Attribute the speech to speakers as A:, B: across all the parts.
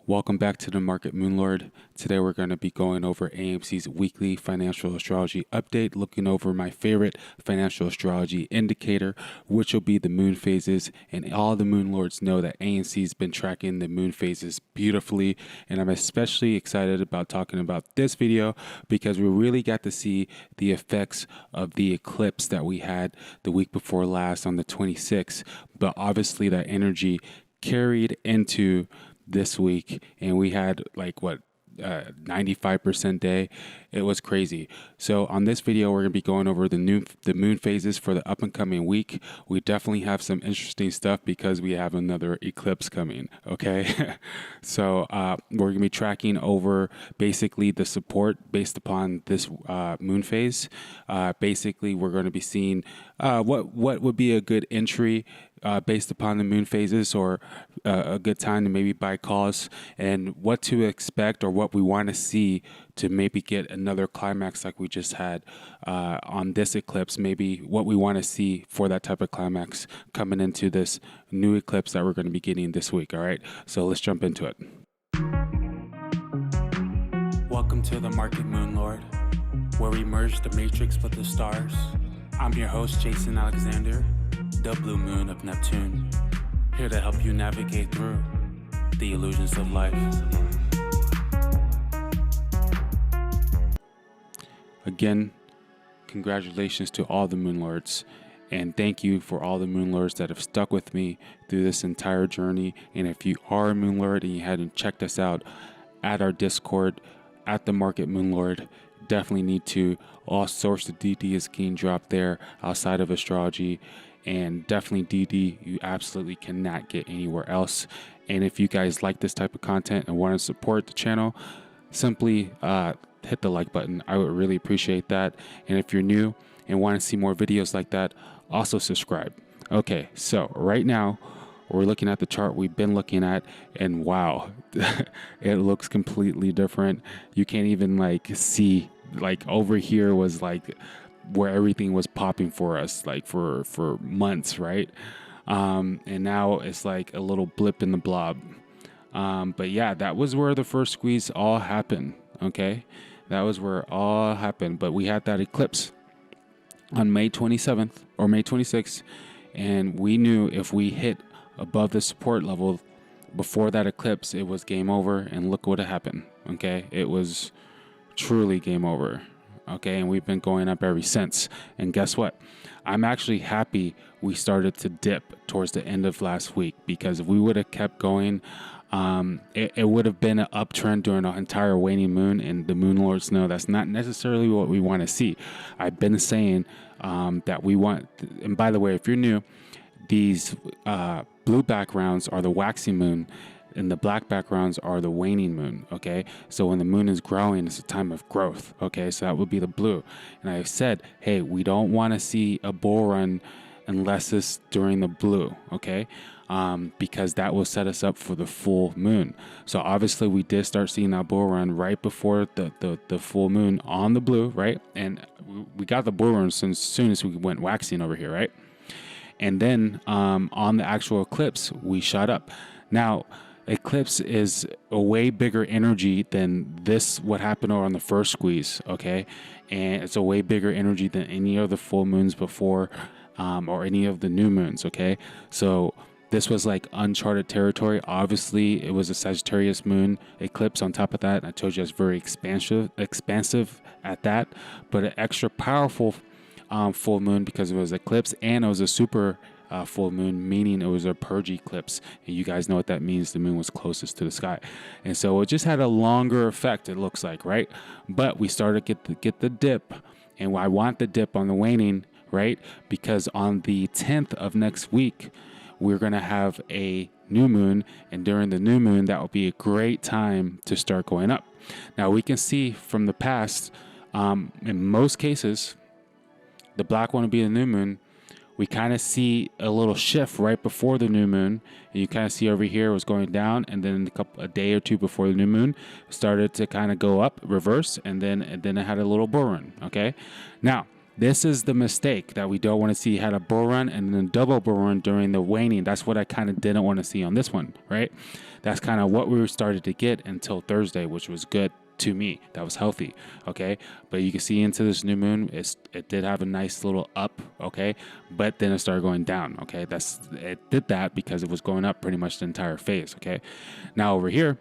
A: Welcome back to the Market Moonlord. Today we're going to be going over AMC's weekly financial astrology update, looking over my favorite financial astrology indicator, which will be the moon phases. And all the Moonlords know that AMC's been tracking the moon phases beautifully, and I'm especially excited about talking about this video because we really got to see the effects of the eclipse that we had the week before last on the 26th, but obviously that energy carried into this week, and we had 95% day. It was crazy. So on this video, we're going to be going over the moon phases for the up and coming week. We definitely have some interesting stuff because we have another eclipse coming. Okay. So we're going to be tracking over basically the support based upon this moon phase. Basically, we're going to be seeing what would be a good entry based upon the moon phases, or a good time to maybe buy calls, and what to expect or what we want to see to maybe get another climax like we just had on this eclipse, maybe what we want to see for that type of climax coming into this new eclipse that we're going to be getting this week. All right, so let's jump into it. Welcome to the Market Moonlord, where we merge the matrix with the stars. I'm your host, Jason Alexander, the blue moon of Neptune, here to help you navigate through the illusions of life. Again, congratulations to all the Moonlords, and thank you for all the Moonlords that have stuck with me through this entire journey. And if you are a Moonlord and you hadn't checked us out at our Discord, at the Market Moonlord, definitely need to. All sorts of DD is being dropped there outside of astrology, and definitely DD you absolutely cannot get anywhere else. And if you guys like this type of content and want to support the channel, simply hit the like button. I would really appreciate that. And if you're new and want to see more videos like that, also subscribe. Okay, so right now we're looking at the chart we've been looking at, and wow, it looks completely different. You can't even see, over here was where everything was popping for us for months, right? And now it's like a little blip in the blob. But yeah, that was where the first squeeze all happened. Okay, that was where it all happened. But we had that eclipse on May 27th or May 26th, and we knew if we hit above the support level before that eclipse, it was game over. And look what happened. Okay, it was truly game over. Okay, and we've been going up ever since. And guess what? I'm actually happy we started to dip towards the end of last week, because if we would have kept going, it would have been an uptrend during the entire waning moon, and the Moonlords know that's not necessarily what we want to see. I've been saying that we want, and by the way, if you're new, these blue backgrounds are the waxing moon, and the black backgrounds are the waning moon. Okay, so when the moon is growing, it's a time of growth. Okay, so that would be the blue. And I said, hey, we don't want to see a bull run unless it's during the blue. Okay, because that will set us up for the full moon. So obviously we did start seeing that bull run right before the full moon on the blue, right? And we got the bull run as soon as we went waxing over here, right? And then on the actual eclipse, we shot up. Now, eclipse is a way bigger energy than this, what happened on the first squeeze, okay? And it's a way bigger energy than any of the full moons before, or any of the new moons, okay? So this was like uncharted territory. Obviously, it was a Sagittarius moon eclipse on top of that. I told you it's very expansive at that, but an extra powerful full moon because it was eclipse, and it was a super full moon, meaning it was a purge eclipse, and you guys know what that means. The moon was closest to the sky, and so it just had a longer effect, it looks like, right? But we started to get the dip, and I want the dip on the waning, right? Because on the 10th of next week we're going to have a new moon, and during the new moon that will be a great time to start going up. Now we can see from the past, in most cases, the black one will be the new moon. We kind of see a little shift right before the new moon, and you kind of see over here it was going down, and then a day or two before the new moon started to kind of go up, reverse, and then it had a little bull run. Okay, now this is the mistake that we don't want to see. Had a bull run and then double bull run during the waning. That's what I kind of didn't want to see on this one, right? that's kind of what we started to get until Thursday, which was good to me. That was healthy. Okay. But you can see into this new moon, it did have a nice little up. Okay. But then it started going down. Okay. It did that because it was going up pretty much the entire phase. Okay. Now over here,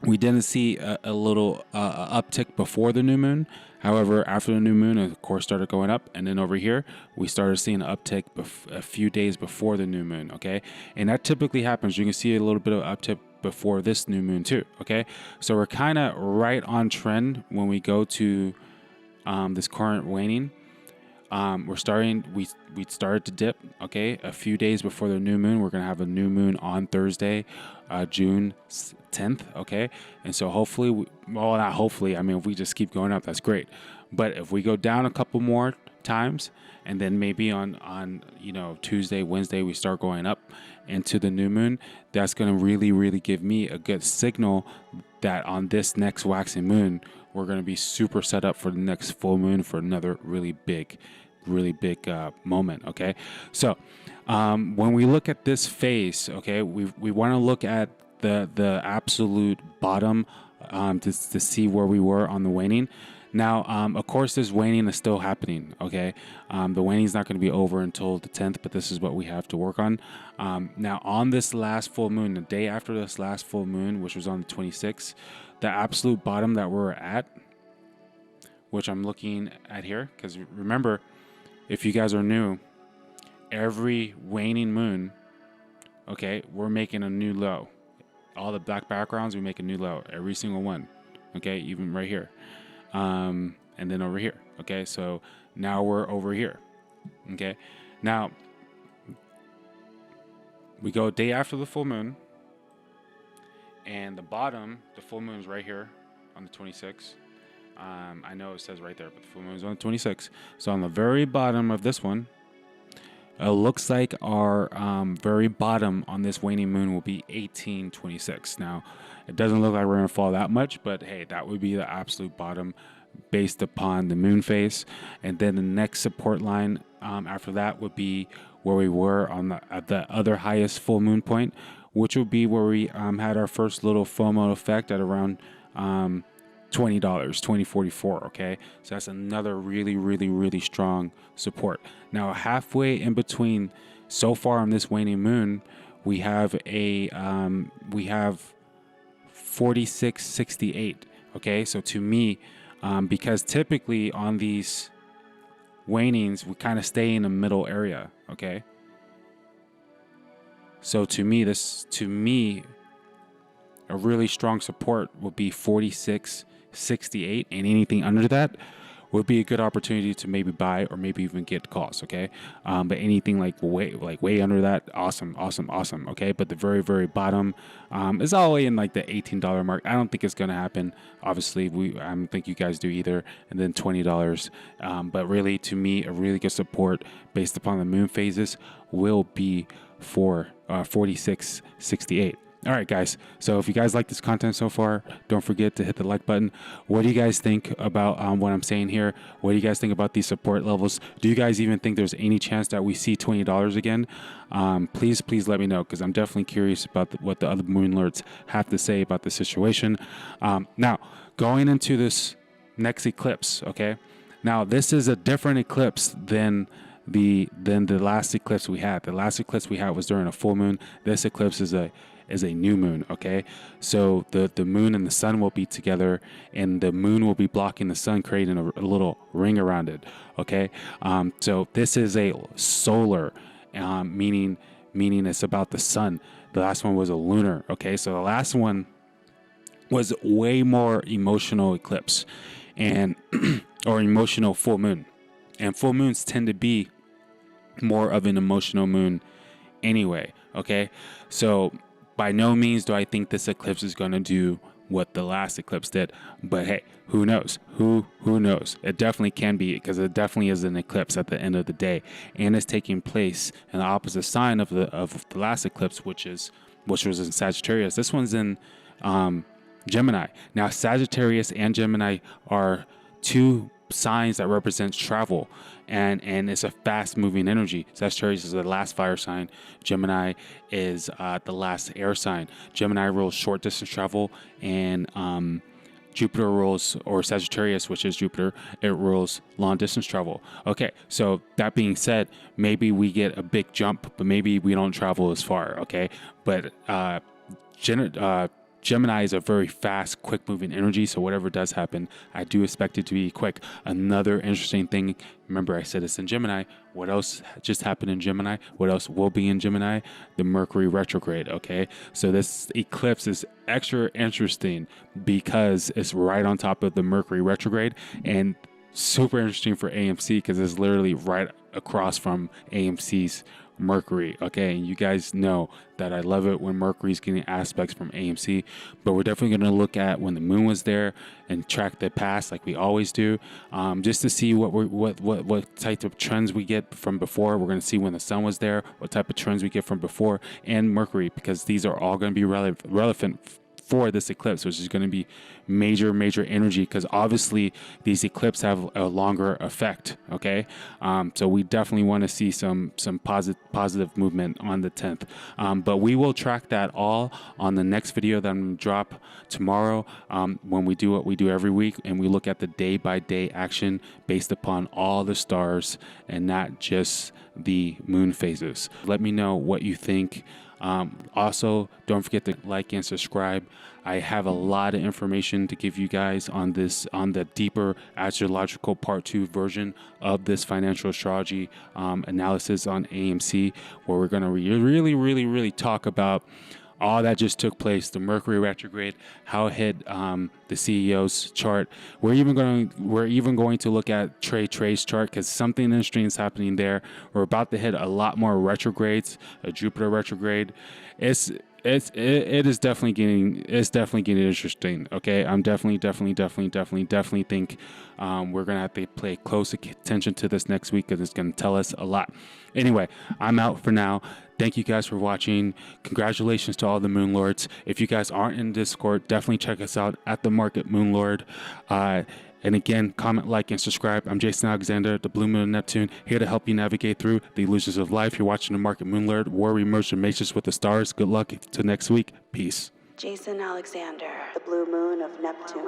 A: we didn't see a little uptick before the new moon. However, after the new moon, it of course started going up. And then over here, we started seeing an uptick a few days before the new moon. Okay. And that typically happens. You can see a little bit of uptick before this new moon too. Okay. So we're kind of right on trend when we go to this current waning. We started to dip. Okay. A few days before the new moon, we're going to have a new moon on Thursday, June 10th. Okay. And so hopefully, not hopefully, I mean, if we just keep going up, that's great. But if we go down a couple more times, and then maybe on Tuesday, Wednesday, we start going up into the new moon, that's going to really, really give me a good signal that on this next waxing moon, we're going to be super set up for the next full moon for another really big moment. Okay. So, when we look at this phase, okay, we want to look at the absolute bottom, to see where we were on the waning. Now, of course, this waning is still happening. Okay. The waning is not going to be over until the 10th, but this is what we have to work on. Now on this last full moon, the day after this last full moon, which was on the 26th, the absolute bottom that we're at, which I'm looking at here, because remember, if you guys are new, every waning moon, okay, we're making a new low. All the black backgrounds, we make a new low, every single one. Okay, even right here. And then over here. Okay, so now we're over here. Okay, now we go day after the full moon, and the bottom, the full moon is right here on the 26th. I know it says right there, but the full moon is on the 26th. So on the very bottom of this one, it looks like our very bottom on this waning moon will be 1826. Now, it doesn't look like we're going to fall that much, but hey, that would be the absolute bottom based upon the moon phase. And then the next support line after that would be where we were at the other highest full moon point, which would be where we had our first little FOMO effect at around $20, $20.44. Okay, so that's another really, really, really strong support. Now, halfway in between, so far on this waning moon, we have 46.68. Okay, so to me, because typically on these wanings, we kind of stay in the middle area. Okay, so to me, a really strong support would be 46.68, and anything under that would be a good opportunity to maybe buy or maybe even get calls. Okay, but anything like way under that, awesome. Okay, but the very, very bottom is all the way in like the $18 mark. I don't think it's gonna happen. Obviously, I don't think you guys do either. And then $20. But really, to me, a really good support based upon the moon phases will be for 46.68. All right, guys. So if you guys like this content so far, don't forget to hit the like button. What do you guys think about what I'm saying here? What do you guys think about these support levels? Do you guys even think there's any chance that we see $20 again? Please let me know, because I'm definitely curious about what the other moon lords have to say about the situation. Now, going into this next eclipse, okay? Now, this is a different eclipse than the last eclipse we had. The last eclipse we had was during a full moon. This eclipse is a new moon. Okay, so the moon and the sun will be together, and the moon will be blocking the sun, creating a little ring around it. Okay, so this is a solar, meaning it's about the sun. The last one was a lunar. Okay, so the last one was way more emotional eclipse and or emotional full moon, and full moons tend to be more of an emotional moon anyway. Okay, so by no means do I think this eclipse is going to do what the last eclipse did, but hey, who knows? Who knows? It definitely can be, because it definitely is an eclipse at the end of the day, and it's taking place in the opposite sign of the last eclipse, which was in Sagittarius. This one's in Gemini. Now, Sagittarius and Gemini are two signs that represents travel, and it's a fast moving energy. Sagittarius is the last fire sign. Gemini is the last air sign. Gemini rules short distance travel, and Jupiter rules, or Sagittarius, which is Jupiter, it rules long distance travel. Okay, so that being said, maybe we get a big jump, but maybe we don't travel as far. Okay, but Gemini is a very fast, quick-moving energy, so whatever does happen, I do expect it to be quick. Another interesting thing, remember I said it's in Gemini. What else just happened in Gemini? What else will be in Gemini? The Mercury retrograde, okay? So this eclipse is extra interesting because it's right on top of the Mercury retrograde, and super interesting for AMC because it's literally right across from AMC's Mercury. Okay, and you guys know that I love it when Mercury's getting aspects from AMC, but we're definitely going to look at when the moon was there and track the past like we always do, just to see what type of trends we get from before. We're going to see when the sun was there, what type of trends we get from before, and Mercury, because these are all going to be relevant for this eclipse, which is going to be major energy, because obviously these eclipses have a longer effect. Okay, so we definitely want to see some positive movement on the 10th, but we will track that all on the next video that I'm going to drop tomorrow, when we do what we do every week, and we look at the day by day action based upon all the stars and not just the moon phases. Let me know what you think. Also, don't forget to like and subscribe. I have a lot of information to give you guys on the deeper astrological part 2 version of this financial astrology analysis on AMC, where we're going to really talk about all that just took place, the Mercury retrograde, how it hit the CEO's chart. We're even going to look at Trey's chart, because something interesting is happening there. We're about to hit a lot more retrogrades, a Jupiter retrograde. It is definitely getting interesting. Okay, I'm definitely think we're gonna have to pay close attention to this next week, because it's gonna tell us a lot. Anyway, I'm out for now. Thank you guys for watching. Congratulations to all the Moon Lords. If you guys aren't in Discord, definitely check us out at the Market Moon Lord. And again, comment, like, and subscribe. I'm Jason Alexander, the Blue Moon of Neptune, here to help you navigate through the illusions of life. You're watching the Market Moon Lord, where we merge the matrix with the stars. Good luck till next week. Peace.
B: Jason Alexander, the Blue Moon of Neptune.